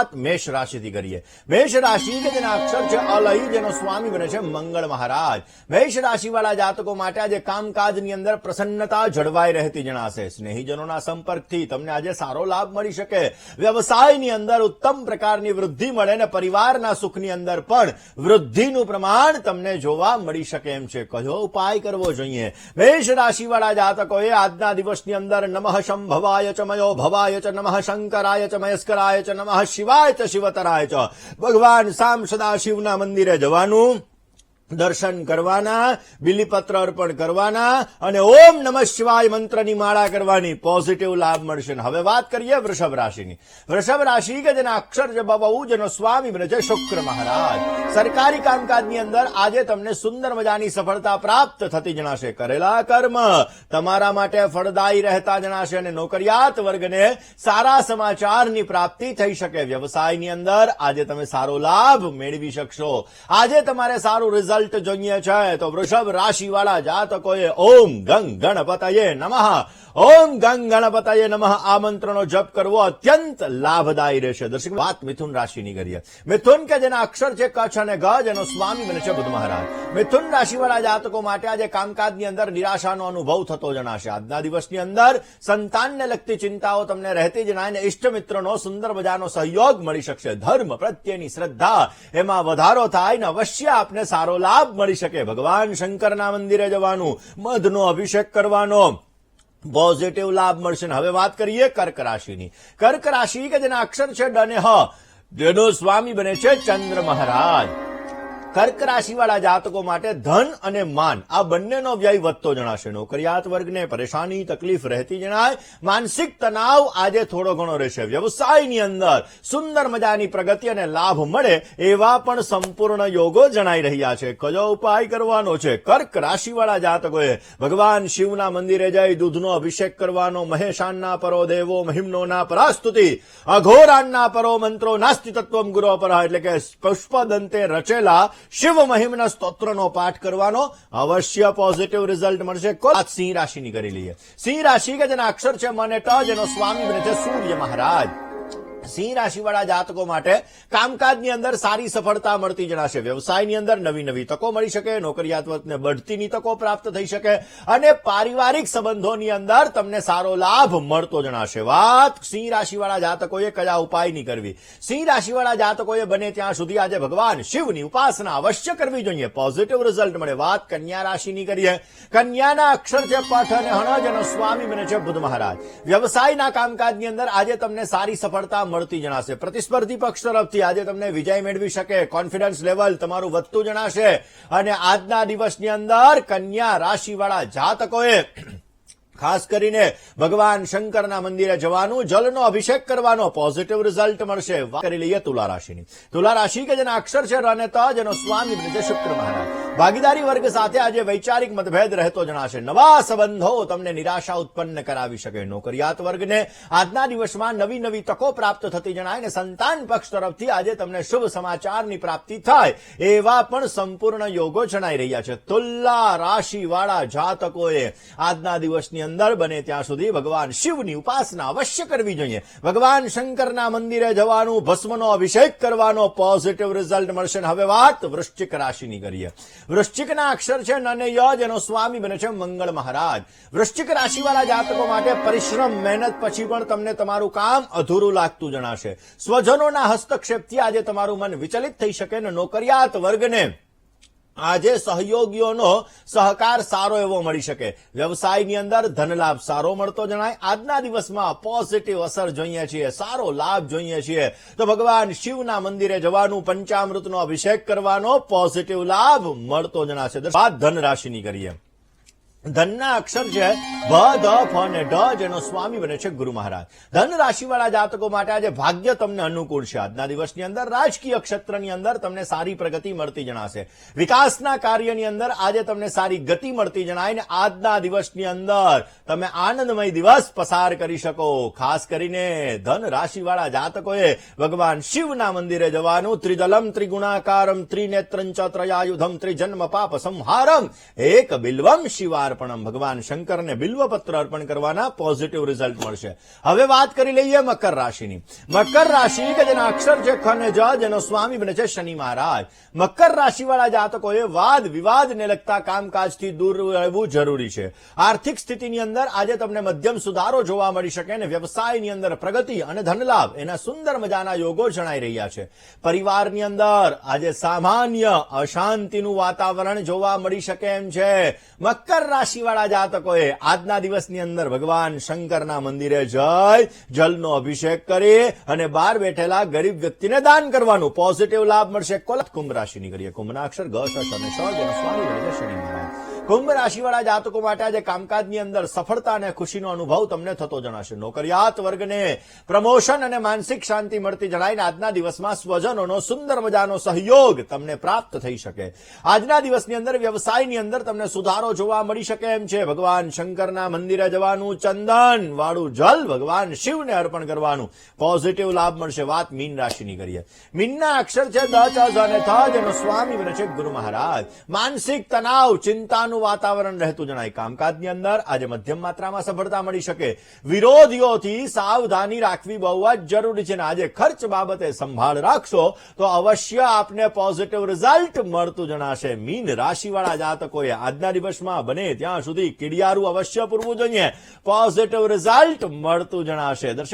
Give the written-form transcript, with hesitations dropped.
વાત મેષ રાશિથી કરીએ. મેષ રાશિ કે જેના અક્ષર છે અલઈ, જેનો સ્વામી બને છે મંગળ મહારાજ. મેષ રાશિવાળા જાતકો માટે આજે કામકાજની અંદર પ્રસન્નતા જળવાઈ રહેતી જણાશે. સ્નેહીજનોના સંપર્કથી તમને આજે સારો લાભ મળી શકે. વ્યવસાયની અંદર ઉત્તમ પ્રકારની વૃદ્ધિ મળે અને પરિવારના સુખની અંદર પણ વૃદ્ધિનું પ્રમાણ તમને જોવા મળી શકે એમ છે. કયો ઉપાય કરવો જોઈએ? મેષ રાશિવાળા જાતકોએ આજના દિવસની અંદર નમઃ શંભવાય ચ મયો ભવાય ચ નમઃ શંકરાય ચ મયસ્કરાય ચ નમઃ શિવાય ચ શિવતરાય ચ ભગવાન સામ સદાશિવના મંદિરે જવાનું, દર્શન કરવાના, બિલીપત્ર અર્પણ કરવાના અને ઓમ નમઃ શિવાય મંત્રની માળા કરવાની. પોઝિટિવ લાભ મળશે. હવે વાત કરીએ વૃષભ રાશિની. વૃષભ રાશિ કે જેના અક્ષર છે બબઉ, જેનો સ્વામી બને છે શુક્ર મહારાજ. સરકારી કામકાજની અંદર આજે તમને સુંદર મજાની સફળતા પ્રાપ્ત થતી જણાશે. કરેલા કર્મ તમારા માટે ફળદાયી રહેતા જણાશે અને નોકરિયાત વર્ગને સારા સમાચારની પ્રાપ્તિ થઈ શકે. વ્યવસાયની અંદર આજે તમે સારો લાભ મેળવી શકશો. આજે તમારે સારું રિઝલ્ટ જોઈએ છે તો વૃષભ રાશિવાળા જાતકોએ ઓમ ગંગ ગણપતયે નમઃ, ઓમ ગંગ ગણપતયે નમઃ આ મંત્રનો જપ કરવો અત્યંત લાભદાયી રહેશે. દર્શક, વાત મિથુન રાશિની કરીએ. મિથુન કે જેના અક્ષર છે કચ્છ અને ગ, જેનો સ્વામી બને છે બુધ મહારાજ. મિથુન રાશિવાળા જાતકો માટે આજે કામકાજની અંદર નિરાશાનો અનુભવ થતો જણાશે. આજના દિવસની અંદર સંતાનને લગતી ચિંતાઓ તમને રહેતી જણાય અને ઇષ્ટ મિત્રનો સુંદર મજાનો સહયોગ મળી શકશે. ધર્મ પ્રત્યેની શ્રદ્ધા એમાં વધારો થાય ને અવશ્ય આપને સારો લાભ મળી શકે. ભગવાન શંકરના મંદિરે જવાનું, મધનો અભિષેક કરવાનો પોઝિટિવ લાભ મળશે. હવે વાત કરીએ કર્ક રાશિની. કર્ક રાશિ કે જેના અક્ષર છે ડ અને હ, જેનો સ્વામી બને છે ચંદ્ર મહારાજ. કર્ક રાશિવાળા જાતકો માટે ધન અને માન આ બંનેનો વ્યય વધતો જણાશે. નોકરિયાત વર્ગને પરેશાની તકલીફ રહેતી જણાય. માનસિક તણાવ આજે થોડો ઘણો રહેશે. વ્યવસાયની અંદર સુંદર મજાની પ્રગતિ અને લાભ મળે એવા પણ સંપૂર્ણ યોગો જણાઈ રહ્યા છે. કયો ઉપાય કરવાનો છે? કર્ક રાશિવાળા જાતકોએ ભગવાન શિવના મંદિરે જઈ દૂધનો અભિષેક કરવાનો. મહેશાનના પરો દેવો મહિમ્નોના પરાસ્તુતિ અઘોરાનના પરો મંત્રો નાસ્તિ તત્વમ ગુરો પર, એટલે કે પુષ્પદંતે રચેલા શિવ મહિમના સ્તોત્રનો પાઠ કરવાનો. અવશ્ય પોઝિટિવ રિઝલ્ટ મળશે. સિંહ રાશિની કરી લઈએ. સિંહ રાશિ કે જેના અક્ષર છે મ અને ટ, જેનો સ્વામી બને છે સૂર્ય મહારાજ. સિંહ રાશિવાળા જાતકો માટે કામકાજની અંદર સારી સફળતા મળતી જણાશે. વ્યવસાયની અંદર નવી નવી તકો મળી શકે. નોકરિયાત વર્ગને બઢતીની તકો પ્રાપ્ત થઈ શકે અને પારિવારિક સંબંધોની અંદર તમને સારો લાભ મળતો જણાશે. વાત સિંહ રાશિવાળા જાતકોએ કયા ઉપાયની કરવી? સિંહ રાશિવાળા જાતકોએ બને ત્યાં સુધી આજે ભગવાન શિવની ઉપાસના અવશ્ય કરવી જોઈએ. પોઝિટિવ રિઝલ્ટ મળે. વાત કન્યા રાશિની કરીએ. કન્યાના અક્ષર છે પઠ અને હણ, જેનો સ્વામી બને છે બુધ મહારાજ. વ્યવસાયના કામકાજની અંદર આજે તમને સારી સફળતા મળતી જણાશે. પ્રતિસ્પર્ધી પક્ષ તરફથી આજે તમને વિજય મેળવી શકે. કોન્ફિડન્સ લેવલ તમારું વધતું જણાશે અને આજના દિવસની અંદર કન્યા રાશિવાળા જાતકોએ ખાસ કરીને ભગવાન શંકરના મંદિરે જવાનું, જલનો અભિષેક કરવાનો. પોઝિટિવ રિઝલ્ટ મળશે. કરી લઈએ તુલા રાશિની. તુલા રાશિ કે જેના અક્ષર છે ર અને ત, જેનો સ્વામી બને છે શુક્ર મહારાજ. ભાગીદારી વર્ગ સાથે આજે વૈચારિક મતભેદ રહેતો જણાશે. નવા સંબંધો તમને નિરાશા ઉત્પન્ન કરાવી શકે. નોકરિયાત વર્ગને આજના દિવસમાં નવી નવી તકો પ્રાપ્ત થતી જણાય અને સંતાન પક્ષ તરફથી આજે તમને શુભ સમાચારની પ્રાપ્તિ થાય એવા પણ સંપૂર્ણ યોગો જણાઈ રહ્યા છે. તુલા રાશિવાળા જાતકોએ આજના દિવસની અંદર બને ત્યાં સુધી ભગવાન શિવની ઉપાસના અવશ્ય કરવી જોઈએ. ભગવાન શંકરના મંદિરે જવાનું, ભસ્મનો અભિષેક કરવાનો. પોઝિટિવ રિઝલ્ટ મળશે. હવે વાત વૃશ્ચિક રાશિની કરીએ. વૃશ્ચિકના અક્ષર છે ન અને ય, જેનો સ્વામી બને છે મંગળ મહારાજ. વૃશ્ચિક રાશિવાળા જાતકો માટે પરિશ્રમ, મહેનત પછી પણ તમને તમારું કામ અધૂરું લાગતું જણાશે. સ્વજનોના હસ્તક્ષેપથી આજે તમારું મન વિચલિત થઈ શકે અને નોકરિયાત વર્ગને આજે સહયોગીઓનો સહકાર સારો એવો મળી શકે. વ્યવસાયની અંદર ધનલાભ સારો મળતો જણાય. આજના દિવસમાં પોઝિટિવ અસર જોઈએ છીએ, સારો લાભ જોઈએ છીએ તો ભગવાન શિવના મંદિરે જવાનું, પંચામૃતનો અભિષેક કરવાનો. પોઝિટિવ લાભ મળતો જણાશે. બાદ ધન રાશિની કરીએ. ધનના અક્ષર છે ભ, ધ, ફ અને ઢ, જેનો સ્વામી બને છે ગુરુ મહારાજ. ધન રાશિવાળા જાતકો માટે આજે ભાગ્ય તમને અનુકૂળ છે. આજના દિવસની અંદર રાજકીય ક્ષેત્રની અંદર તમને સારી પ્રગતિ મળતી જણાશે. વિકાસના કાર્યની અંદર આજે તમને સારી ગતિ મળતી જણાય ને આજના દિવસની અંદર તમે આનંદમય દિવસ પસાર કરી શકો. ખાસ કરીને ધન રાશિવાળા જાતકોએ ભગવાન શિવના મંદિરે જવાનું. ત્રિદલમ ત્રિગુણાકારમ ત્રિનેત્રં ચ ત્રયાયુધમ ત્રિજન્મ પાપ સંહારમ એક બિલ્વમ શિવા બિલ્વાર્પણમ, ભગવાન શંકરને બિલ્વપત્ર અર્પણ કરવાના પોઝિટિવ રિઝલ્ટ મળશે. હવે વાત કરી લઈએ મકર રાશિની. મકર રાશિ કે જેના અક્ષર છે ખ અને જ, જેનો સ્વામી બને છે શનિ મહારાજ. મકર રાશિવાળા જાતકોએ વાદ વિવાદને લગતા કામકાજથી દૂર રહેવું જરૂરી છે. આર્થિક સ્થિતિની અંદર આજે તમને મધ્યમ સુધારો જોવા મળી શકે અને વ્યવસાયની અંદર પ્રગતિ અને ધનલાભ એના સુંદર મજાના યોગો જણાઈ રહ્યા છે. પરિવારની અંદર આજે સામાન્ય અશાંતિનું વાતાવરણ જોવા મળી શકે એમ છે. મકર રાશિવાળા જાતકોએ આજના દિવસની અંદર ભગવાન શંકરના મંદિરે જઈ જલનો અભિષેક કરી અને બહાર બેઠેલા ગરીબ વ્યક્તિને દાન કરવાનું પોઝિટિવ લાભ મળશે. કુંભ રાશિની કરીએ. કુંભના અક્ષર ગ, શ, શ અને શ, જેનો સ્વામી બને છે શનિ મહારાજ. કુંભ રાશિવાળા જાતકો માટે આજે કામકાજની અંદર સફળતા અને ખુશીનો અનુભવ તમને થતો જણાશે. નોકરિયાત વર્ગને પ્રમોશન અને માનસિક શાંતિ મળતી જણાઈને આજના દિવસમાં સ્વજનોનો સુંદર મજાનો સહયોગ તમને પ્રાપ્ત થઈ શકે. આજના દિવસની અંદર વ્યવસાયની અંદર તમને સુધારો જોવા મળી શકે એમ છે. ભગવાન શંકરના મંદિરે જવાનું, ચંદન વાળું જલ ભગવાન શિવને અર્પણ કરવાનું પોઝિટિવ લાભ મળશે. વાત મીન રાશિની કરીએ. મીનના અક્ષર છે દ, ચ, ઝ અને થ, જેનો સ્વામી બને છે ગુરુ મહારાજ. માનસિક તણાવ, ચિંતાનું વાતાવરણ રહેતું જણાય. કામકાજની અંદર આજે મધ્યમ માત્રામાં સફળતા મળી શકે. વિરોધીઓથી સાવધાની રાખવી બહુ જ જરૂરી છે. આજે ખર્ચ બાબતે સંભાળ રાખશો તો અવશ્ય આપને પોઝિટિવ રિઝલ્ટ મળતું જણાશે. મીન રાશિવાળા જાતકોએ આજના દિવસમાં બને ત્યાં સુધી કીડિયારું અવશ્ય પૂરવું જોઈએ. પોઝિટિવ રિઝલ્ટ મળતું જણાશે. દર્શક